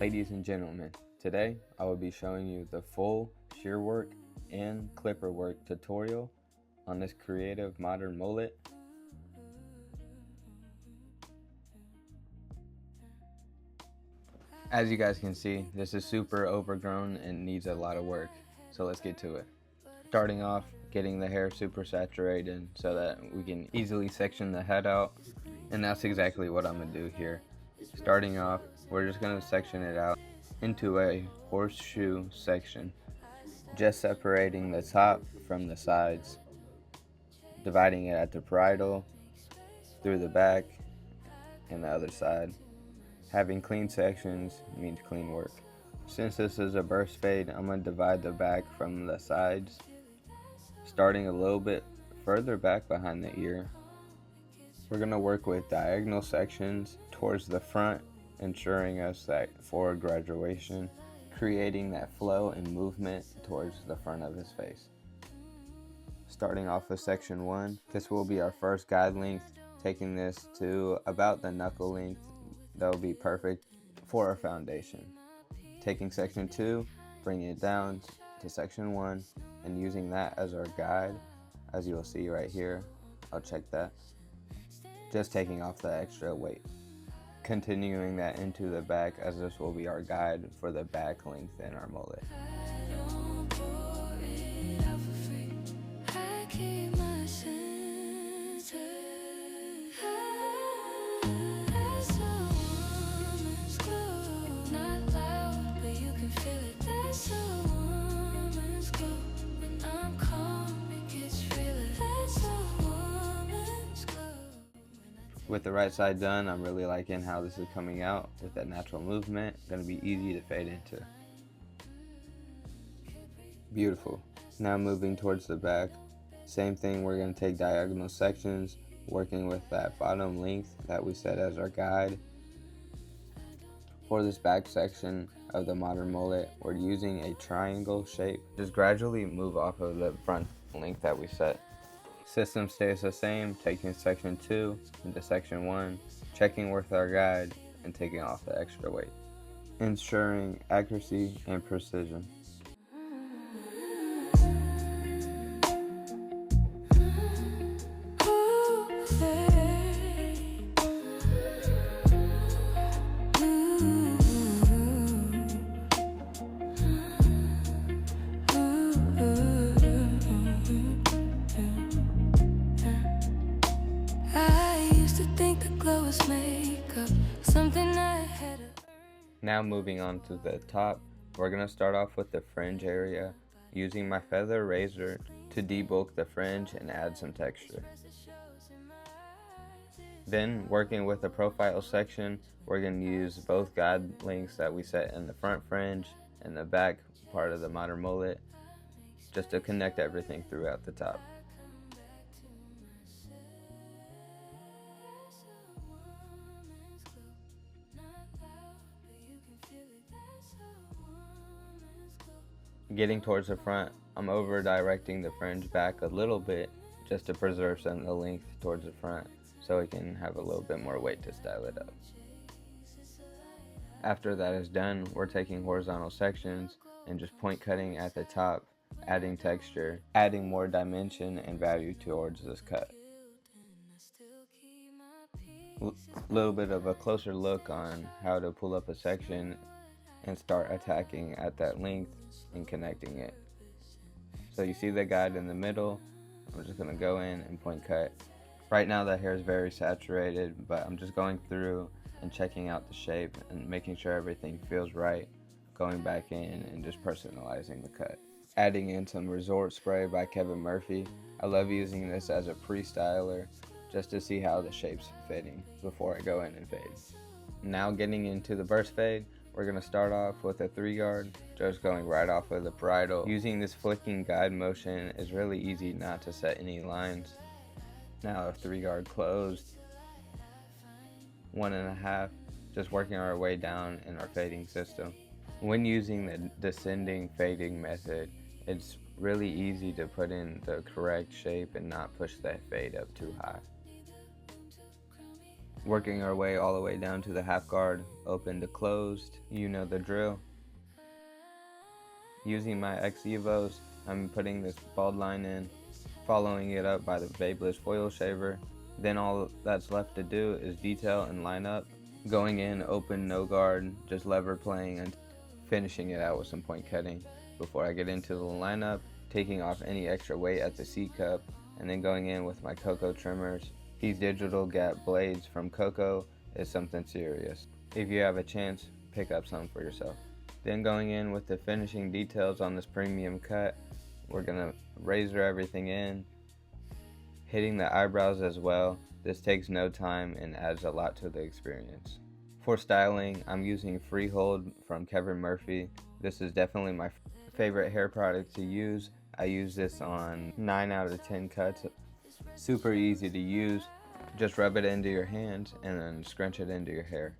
Ladies and gentlemen, today I will be showing you the full shear work and clipper work tutorial on this creative modern mullet. As you guys can see, this is super overgrown and needs a lot of work, so let's get to it. Starting off, getting the hair super saturated so that we can easily section the head out, and that's exactly what I'm going to do here. Starting off, we're just going to section it out into a horseshoe section, just separating the top from the sides, dividing it at the parietal, through the back, and the other side. Having clean sections means clean work. Since this is a burst fade, I'm going to divide the back from the sides, starting a little bit further back behind the ear. We're going to work with diagonal sections towards the front, ensuring us that forward graduation, creating that flow and movement towards the front of his face. Starting off with section 1, this will be our first guide length, taking this to about the knuckle length. That will be perfect for our foundation. Taking section 2, bringing it down to section 1, and using that as our guide, as you'll see right here. I'll check that. Just taking off the extra weight. Continuing that into the back, as this will be our guide for the back length in our mullet. With the right side done, I'm really liking how this is coming out with that natural movement. Going to be easy to fade into. Beautiful. Now moving towards the back. Same thing, we're going to take diagonal sections, working with that bottom length that we set as our guide. For this back section of the modern mullet, we're using a triangle shape. Just gradually move off of the front length that we set. System stays the same, taking section 2 into section 1, checking with our guide, and taking off the extra weight, ensuring accuracy and precision. Now moving on to the top, we're going to start off with the fringe area, using my feather razor to debulk the fringe and add some texture. Then working with the profile section, we're going to use both guide lengths that we set in the front fringe and the back part of the modern mullet, just to connect everything throughout the top. Getting towards the front, I'm over directing the fringe back a little bit just to preserve some of the length towards the front so it can have a little bit more weight to style it up. After that is done, we're taking horizontal sections and just point cutting at the top, adding texture, adding more dimension and value towards this cut. Little bit of a closer look on how to pull up a section and start attacking at that length and connecting it. So you see the guide in the middle. I'm just going to go in and point cut. Right now the hair is very saturated, but I'm just going through and checking out the shape and making sure everything feels right, going back in and just personalizing the cut. Adding in some Resort Spray by Kevin Murphy. I love using this as a pre-styler just to see how the shape's fitting before I go in and fade. Now getting into the burst fade, we're going to start off with a 3-guard, just going right off of the parietal. Using this flicking guide motion is really easy not to set any lines. Now a 3-guard closed, 1.5, just working our way down in our fading system. When using the descending fading method, it's really easy to put in the correct shape and not push that fade up too high. Working our way all the way down to the half guard, open to closed, you know the drill. Using my X Evos, I'm putting this bald line in, following it up by the Babyliss foil shaver. Then all that's left to do is detail and line up. Going in, open, no guard, just lever playing and finishing it out with some point cutting. Before I get into the lineup, taking off any extra weight at the C cup, and then going in with my Coco trimmers. These digital gap blades from Coco is something serious. If you have a chance, pick up some for yourself. Then going in with the finishing details on this premium cut, we're gonna razor everything in, hitting the eyebrows as well. This takes no time and adds a lot to the experience. For styling, I'm using Freehold from Kevin Murphy. This is definitely my favorite hair product to use. I use this on 9 out of 10 cuts. Super easy to use. Just rub it into your hands and then scrunch it into your hair.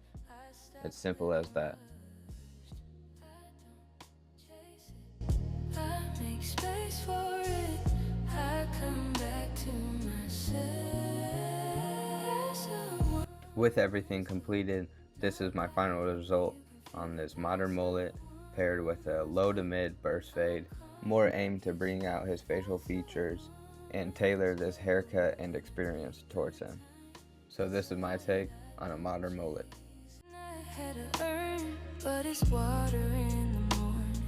It's simple as that. With everything completed, this is my final result on this modern mullet paired with a low to mid burst fade, more aimed to bring out his facial features and tailor this haircut and experience towards him. So this is my take on a modern mullet. But it's water in the morning,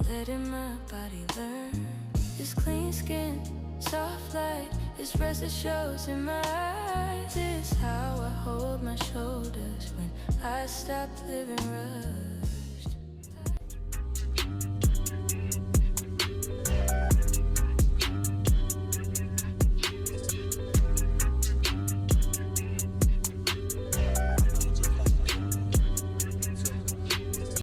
letting my body learn. This clean skin, soft light, this rest that shows in my eyes. This is how I hold my shoulders when I stop living rough.